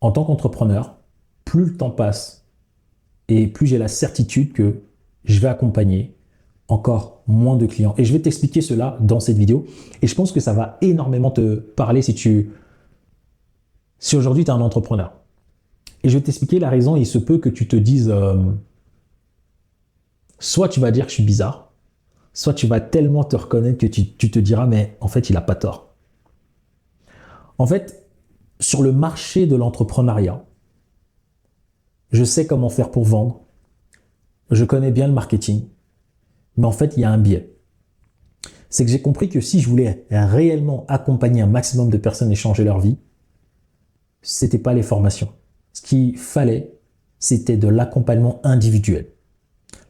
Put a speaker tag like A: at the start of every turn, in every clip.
A: En tant qu'entrepreneur, plus le temps passe et plus j'ai la certitude que je vais accompagner encore moins de clients. Et je vais t'expliquer cela dans cette vidéo. Et je pense que ça va énormément te parler si aujourd'hui tu es un entrepreneur. Et je vais t'expliquer la raison. Il se peut que tu te dises, soit tu vas dire que je suis bizarre, soit tu vas tellement te reconnaître que tu te diras, mais en fait, il n'a pas tort. En fait, sur le marché de l'entrepreneuriat, je sais comment faire pour vendre, je connais bien le marketing, mais en fait, il y a un biais. C'est que j'ai compris que si je voulais réellement accompagner un maximum de personnes et changer leur vie, c'était pas les formations. Ce qu'il fallait, c'était de l'accompagnement individuel.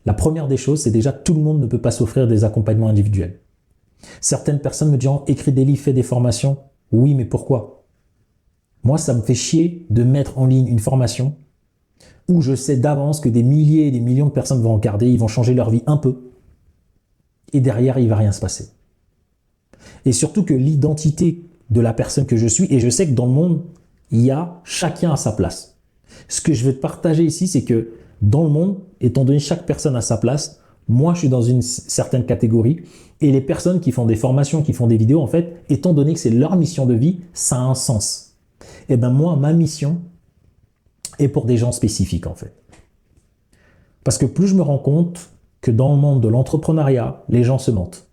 A: La première des choses, c'est déjà tout le monde ne peut pas s'offrir des accompagnements individuels. Certaines personnes me diront, écris des livres, fais des formations. Oui, mais pourquoi? Moi, ça me fait chier de mettre en ligne une formation où je sais d'avance que des milliers et des millions de personnes vont regarder, ils vont changer leur vie un peu, et derrière, il ne va rien se passer. Et surtout que l'identité de la personne que je suis, et je sais que dans le monde, il y a chacun à sa place. Ce que je veux te partager ici, c'est que dans le monde, étant donné chaque personne à sa place, moi je suis dans une certaine catégorie, et les personnes qui font des formations, qui font des vidéos, en fait, étant donné que c'est leur mission de vie, ça a un sens. Et bien moi, ma mission est pour des gens spécifiques, en fait. Parce que plus je me rends compte que dans le monde de l'entrepreneuriat, les gens se mentent.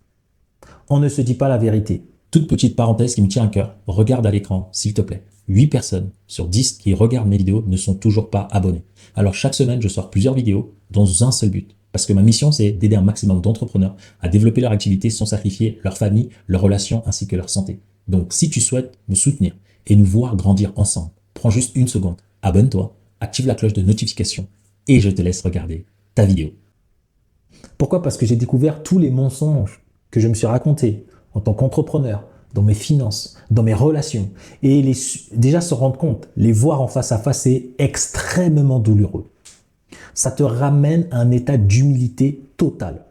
A: On ne se dit pas la vérité.
B: Toute petite parenthèse qui me tient à cœur, regarde à l'écran, s'il te plaît. 8 personnes sur 10 qui regardent mes vidéos ne sont toujours pas abonnés. Alors chaque semaine, je sors plusieurs vidéos dans un seul but. Parce que ma mission, c'est d'aider un maximum d'entrepreneurs à développer leur activité sans sacrifier leur famille, leurs relations ainsi que leur santé. Donc si tu souhaites me soutenir et nous voir grandir ensemble, prends juste une seconde, abonne-toi, active la cloche de notification et je te laisse regarder ta vidéo.
A: Pourquoi? Parce que j'ai découvert tous les mensonges que je me suis racontés en tant qu'entrepreneur, dans mes finances, dans mes relations. Et déjà se rendre compte, les voir en face à face, c'est extrêmement douloureux. Ça te ramène à un état d'humilité totale.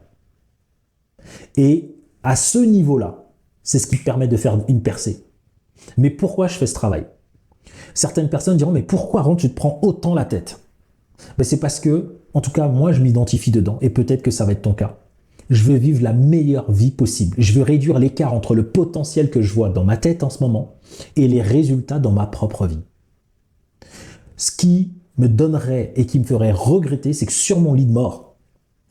A: Et à ce niveau-là, c'est ce qui te permet de faire une percée. Mais pourquoi je fais ce travail? Certaines personnes diront, mais pourquoi Ron, tu te prends autant la tête? Ben, c'est parce que, en tout cas, moi, je m'identifie dedans, et peut-être que ça va être ton cas. Je veux vivre la meilleure vie possible. Je veux réduire l'écart entre le potentiel que je vois dans ma tête en ce moment et les résultats dans ma propre vie. Ce qui me donnerait et qui me ferait regretter, c'est que sur mon lit de mort,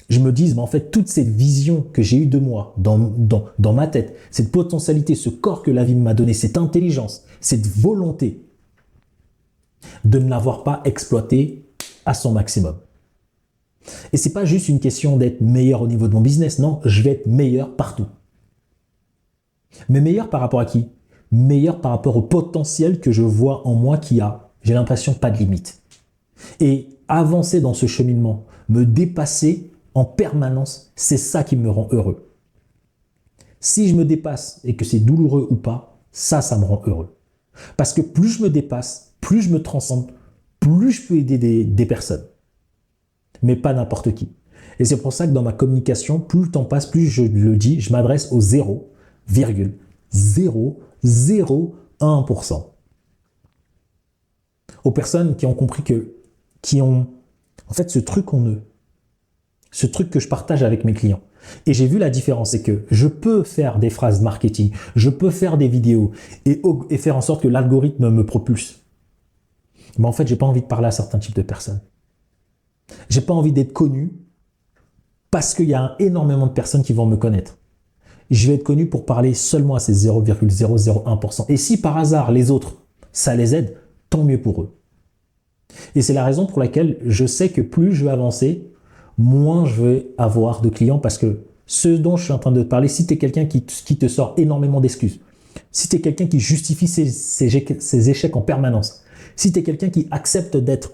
A: je me dise, mais en fait, toute cette vision que j'ai eue de moi, dans ma tête, cette potentialité, ce corps que la vie m'a donné, cette intelligence, cette volonté, de ne l'avoir pas exploité à son maximum. Et c'est pas juste une question d'être meilleur au niveau de mon business, non, je vais être meilleur partout. Mais meilleur par rapport à qui? Meilleur par rapport au potentiel que je vois en moi qui a, j'ai l'impression, pas de limite. Et avancer dans ce cheminement, me dépasser en permanence, c'est ça qui me rend heureux. Si je me dépasse et que c'est douloureux ou pas, ça me rend heureux. Parce que plus je me dépasse, plus je me transcende, plus je peux aider des personnes. Mais pas n'importe qui. Et c'est pour ça que dans ma communication, plus le temps passe, plus je le dis, je m'adresse au 0,001%. Aux personnes qui ont compris qui ont, en fait, ce truc en eux, ce truc que je partage avec mes clients. Et j'ai vu la différence, c'est que je peux faire des phrases marketing, je peux faire des vidéos et faire en sorte que l'algorithme me propulse. Mais en fait, j'ai pas envie de parler à certains types de personnes. J'ai pas envie d'être connu parce qu'il y a énormément de personnes qui vont me connaître. Je vais être connu pour parler seulement à ces 0,001%. Et si par hasard les autres, ça les aide, tant mieux pour eux. Et c'est la raison pour laquelle je sais que plus je vais avancer, moins je vais avoir de clients parce que ce dont je suis en train de te parler, si tu es quelqu'un qui te sort énormément d'excuses, si tu es quelqu'un qui justifie ses échecs en permanence, si tu es quelqu'un qui accepte d'être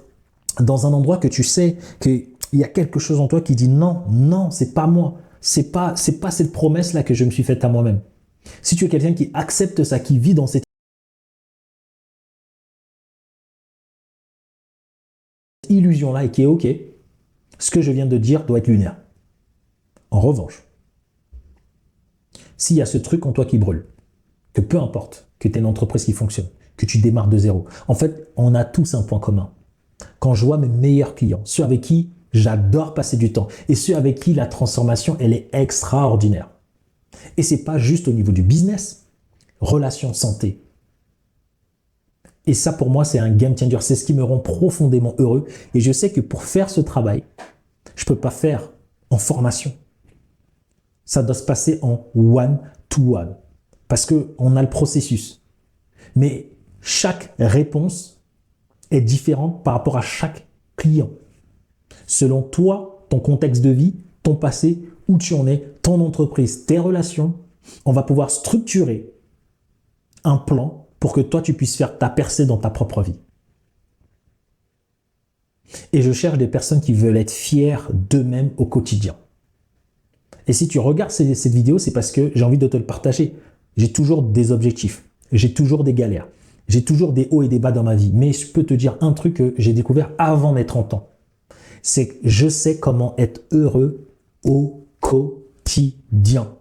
A: dans un endroit que tu sais qu'il y a quelque chose en toi qui dit non, non, c'est pas moi, c'est pas cette promesse-là que je me suis faite à moi-même. Si tu es quelqu'un qui accepte ça, qui vit dans cette illusion-là et qui est OK, ce que je viens de dire doit être lunaire. En revanche, s'il y a ce truc en toi qui brûle, que peu importe que tu aies une entreprise qui fonctionne, que tu démarres de zéro. En fait, on a tous un point commun. Quand je vois mes meilleurs clients, ceux avec qui j'adore passer du temps et ceux avec qui la transformation, elle est extraordinaire. Et c'est pas juste au niveau du business, relation, santé. Et ça, pour moi, c'est un game changer. C'est ce qui me rend profondément heureux. Et je sais que pour faire ce travail, je peux pas faire en formation. Ça doit se passer en one-to-one. Parce qu'on a le processus. Mais chaque réponse est différente par rapport à chaque client. Selon toi, ton contexte de vie, ton passé, où tu en es, ton entreprise, tes relations, on va pouvoir structurer un plan pour que toi, tu puisses faire ta percée dans ta propre vie. Et je cherche des personnes qui veulent être fières d'eux-mêmes au quotidien. Et si tu regardes cette vidéo, c'est parce que j'ai envie de te le partager. J'ai toujours des objectifs, j'ai toujours des galères, j'ai toujours des hauts et des bas dans ma vie. Mais je peux te dire un truc que j'ai découvert avant mes 30 ans. C'est que je sais comment être heureux au quotidien.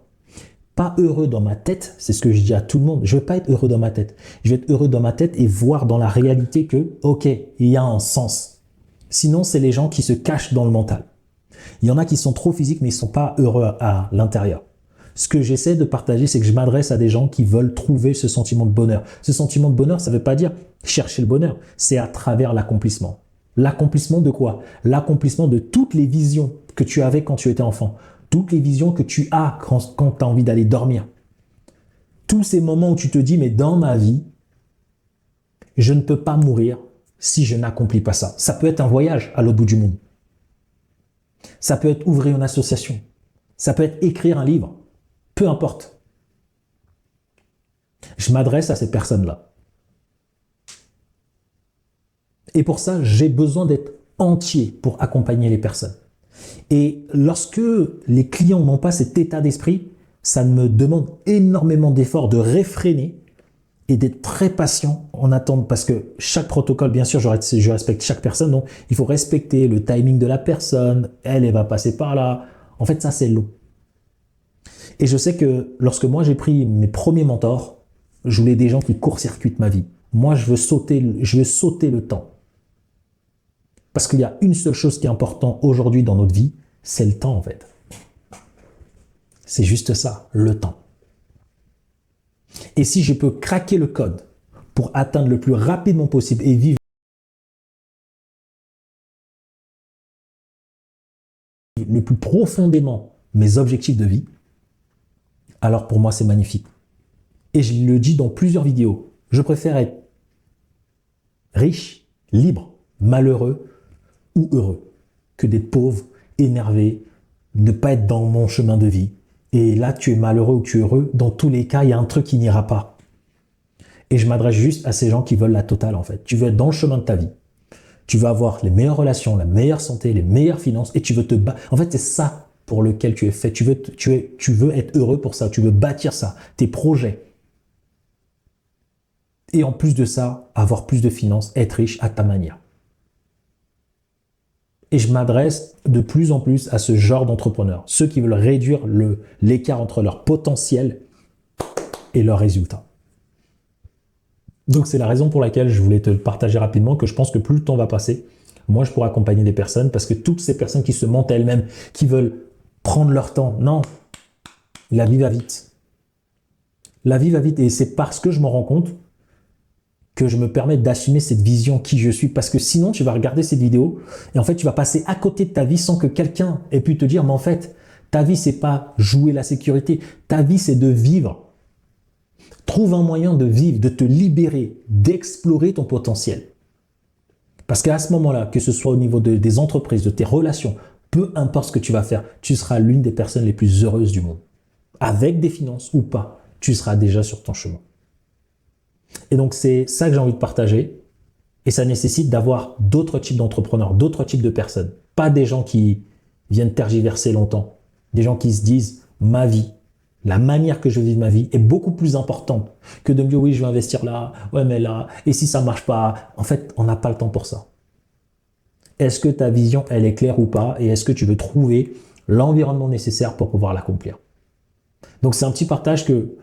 A: Pas heureux dans ma tête, c'est ce que je dis à tout le monde. Je ne vais pas être heureux dans ma tête. Je vais être heureux dans ma tête et voir dans la réalité que, ok, il y a un sens. Sinon, c'est les gens qui se cachent dans le mental. Il y en a qui sont trop physiques, mais ils ne sont pas heureux à l'intérieur. Ce que j'essaie de partager, c'est que je m'adresse à des gens qui veulent trouver ce sentiment de bonheur. Ce sentiment de bonheur, ça ne veut pas dire chercher le bonheur. C'est à travers l'accomplissement. L'accomplissement de quoi? L'accomplissement de toutes les visions que tu avais quand tu étais enfant. Toutes les visions que tu as quand tu as envie d'aller dormir. Tous ces moments où tu te dis, mais dans ma vie, je ne peux pas mourir si je n'accomplis pas ça. Ça peut être un voyage à l'autre bout du monde. Ça peut être ouvrir une association. Ça peut être écrire un livre. Peu importe. Je m'adresse à ces personnes-là. Et pour ça, j'ai besoin d'être entier pour accompagner les personnes. Et lorsque les clients n'ont pas cet état d'esprit, ça me demande énormément d'efforts de réfréner et d'être très patient en attendant, parce que chaque protocole, bien sûr, je respecte chaque personne, donc il faut respecter le timing de la personne, elle va passer par là. En fait, ça, c'est long. Et je sais que lorsque moi, j'ai pris mes premiers mentors, je voulais des gens qui court-circuitent ma vie. Moi, je veux sauter le temps. Parce qu'il y a une seule chose qui est importante aujourd'hui dans notre vie, c'est le temps en fait. C'est juste ça, le temps. Et si je peux craquer le code pour atteindre le plus rapidement possible et vivre le plus profondément mes objectifs de vie, alors pour moi c'est magnifique. Et je le dis dans plusieurs vidéos, je préfère être riche, libre, malheureux ou heureux que d'être pauvre, énervé, ne pas être dans mon chemin de vie. Et là, tu es malheureux ou tu es heureux, dans tous les cas, il y a un truc qui n'ira pas. Et je m'adresse juste à ces gens qui veulent la totale en fait. Tu veux être dans le chemin de ta vie. Tu veux avoir les meilleures relations, la meilleure santé, les meilleures finances et tu veux te battre. En fait, c'est ça pour lequel tu es fait. Tu veux être heureux pour ça. Tu veux bâtir ça, tes projets. Et en plus de ça, avoir plus de finances, être riche à ta manière. Et je m'adresse de plus en plus à ce genre d'entrepreneurs, ceux qui veulent réduire l'écart entre leur potentiel et leurs résultats. Donc c'est la raison pour laquelle je voulais te le partager rapidement, que je pense que plus le temps va passer, moi je pourrai accompagner des personnes, parce que toutes ces personnes qui se mentent à elles-mêmes, qui veulent prendre leur temps, non, la vie va vite. La vie va vite et c'est parce que je m'en rends compte que je me permets d'assumer cette vision qui je suis, parce que sinon tu vas regarder cette vidéo et en fait tu vas passer à côté de ta vie sans que quelqu'un ait pu te dire mais en fait ta vie c'est pas jouer la sécurité, ta vie c'est de vivre. Trouve un moyen de vivre, de te libérer, d'explorer ton potentiel. Parce qu'à ce moment-là, que ce soit au niveau des entreprises, de tes relations, peu importe ce que tu vas faire, tu seras l'une des personnes les plus heureuses du monde. Avec des finances ou pas, tu seras déjà sur ton chemin. Et donc, c'est ça que j'ai envie de partager. Et ça nécessite d'avoir d'autres types d'entrepreneurs, d'autres types de personnes. Pas des gens qui viennent tergiverser longtemps. Des gens qui se disent, ma vie, la manière que je vis ma vie est beaucoup plus importante que de me dire, oui, je vais investir là, ouais, mais là, et si ça marche pas, en fait, on n'a pas le temps pour ça. Est-ce que ta vision, elle est claire ou pas? Et est-ce que tu veux trouver l'environnement nécessaire pour pouvoir l'accomplir? Donc, c'est un petit partage que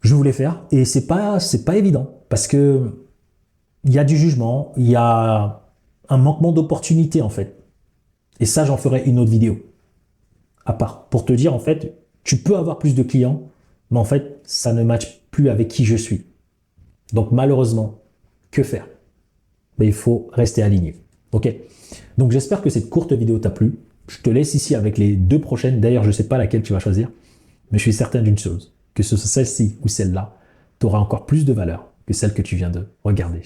A: je voulais faire et c'est pas évident. Parce que il y a du jugement, il y a un manquement d'opportunité en fait. Et ça, j'en ferai une autre vidéo à part pour te dire en fait, tu peux avoir plus de clients, mais en fait, ça ne matche plus avec qui je suis. Donc malheureusement, que faire? Ben, il faut rester aligné. Ok? Donc j'espère que cette courte vidéo t'a plu. Je te laisse ici avec les 2 prochaines. D'ailleurs, je ne sais pas laquelle tu vas choisir, mais je suis certain d'une chose, que ce soit celle-ci ou celle-là, tu auras encore plus de valeur que celle que tu viens de regarder.